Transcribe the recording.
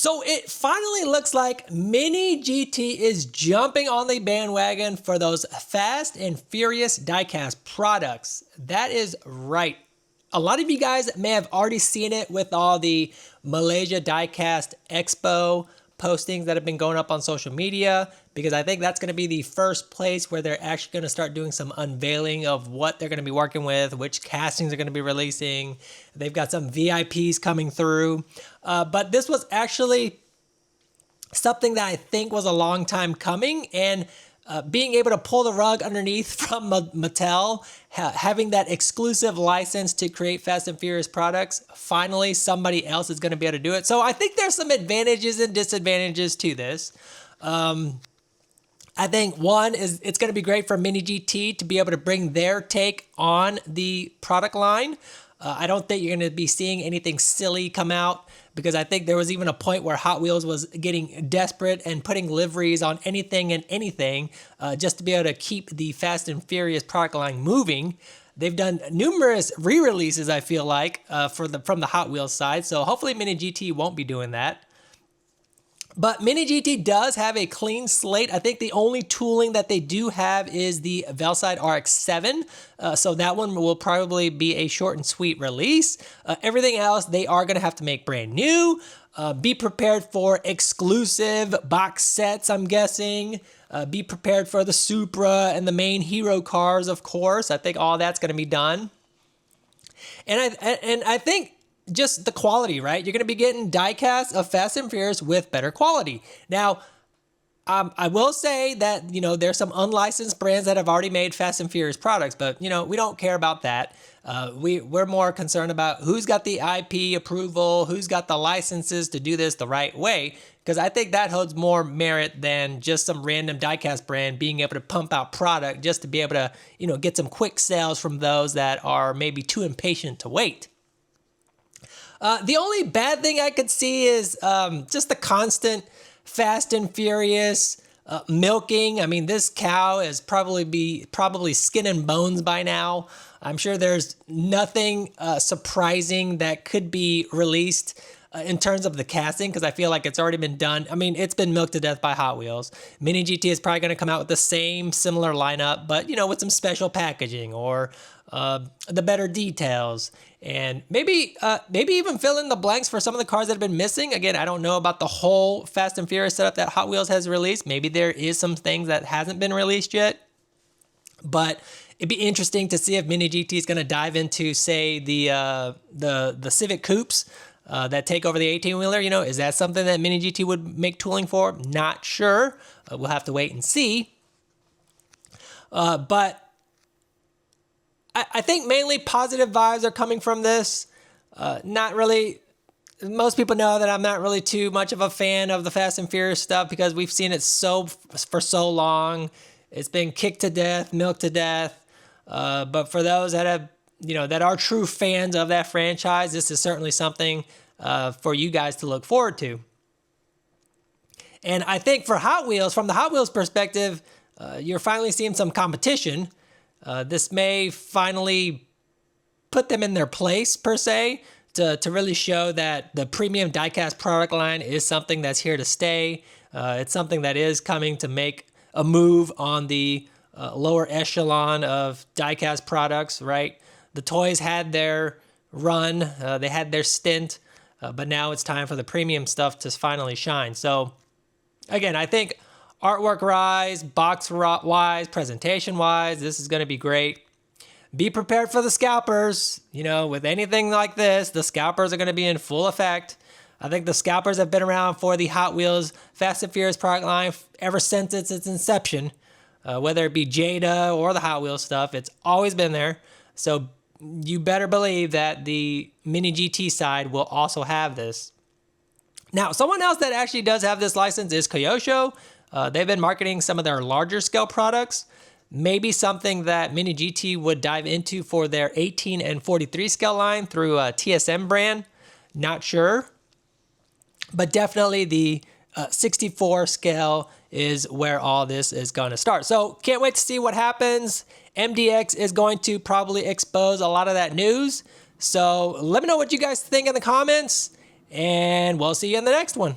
So it finally looks like Mini GT is jumping on the bandwagon for those Fast and Furious diecast products. That is right. A lot of you guys may have already seen it with all the Malaysia Diecast Expo postings that have been going up on social media, because I think that's going to be the first place where they're actually going to start doing some unveiling of what they're going to be working with, which castings are going to be releasing. They've got some VIPs coming through. But this was actually something that I think was a long time coming, and being able to pull the rug underneath from Mattel, having that exclusive license to create Fast and Furious products, finally somebody else is going to be able to do it. So I think there's some advantages and disadvantages to this. I think one is it's going to be great for Mini GT to be able to bring their take on the product line. I don't think you're going to be seeing anything silly come out, because I think there was even a point where Hot Wheels was getting desperate and putting liveries on anything and anything just to be able to keep the Fast and Furious product line moving. They've done numerous re-releases, I feel like, from the Hot Wheels side, so hopefully Mini GT won't be doing that. But Mini GT does have a clean slate. I think the only tooling that they do have is the Velside RX-7. So that one will probably be a short and sweet release. Everything else, they are going to have to make brand new. Be prepared for exclusive box sets, I'm guessing. Be prepared for the Supra and the main hero cars, of course. I think all that's going to be done. And I think just the quality, right? You're going to be getting diecast of Fast and Furious with better quality. Now, I will say that, there's some unlicensed brands that have already made Fast and Furious products, but, we don't care about that. We're more concerned about who's got the IP approval, who's got the licenses to do this the right way, because I think that holds more merit than just some random diecast brand being able to pump out product just to be able to, get some quick sales from those that are maybe too impatient to wait. The only bad thing I could see is just the constant Fast and Furious milking. I mean, this cow is probably skin and bones by now. I'm sure there's nothing surprising that could be released in terms of the casting, because I feel like it's already been done. I mean, it's been milked to death by Hot Wheels. Mini GT is probably going to come out with the similar lineup, but, with some special packaging or the better details, and maybe even fill in the blanks for some of the cars that have been missing. Again, I don't know about the whole Fast and Furious setup that Hot Wheels has released. Maybe there is some things that hasn't been released yet, but it'd be interesting to see if Mini GT is going to dive into, say, the Civic Coupes that take over the 18-wheeler. Is that something that Mini GT would make tooling for? Not sure. We'll have to wait and see. But I think mainly positive vibes are coming from this. Not really. Most people know that I'm not really too much of a fan of the Fast and Furious stuff, because we've seen it for so long. It's been kicked to death, milked to death. But for those that have, that are true fans of that franchise, this is certainly something for you guys to look forward to. And I think for Hot Wheels, from the Hot Wheels perspective, you're finally seeing some competition. This may finally put them in their place, per se, to really show that the premium diecast product line is something that's here to stay. It's something that is coming to make a move on the lower echelon of diecast products, right? The toys had their run, they had their stint, but now it's time for the premium stuff to finally shine. So, again, I think artwork-wise, box-wise, presentation-wise, this is going to be great. Be prepared for the scalpers. With anything like this, the scalpers are going to be in full effect. I think the scalpers have been around for the Hot Wheels Fast and Furious product line ever since its inception. Whether it be Jada or the Hot Wheels stuff, it's always been there. So you better believe that the Mini GT side will also have this. Now, someone else that actually does have this license is Kyosho. They've been marketing some of their larger scale products. Maybe something that Mini GT would dive into for their 18 and 43 scale line through a TSM brand. Not sure. But definitely the 64 scale is where all this is going to start. So can't wait to see what happens. MDX is going to probably expose a lot of that news. So let me know what you guys think in the comments, and we'll see you in the next one.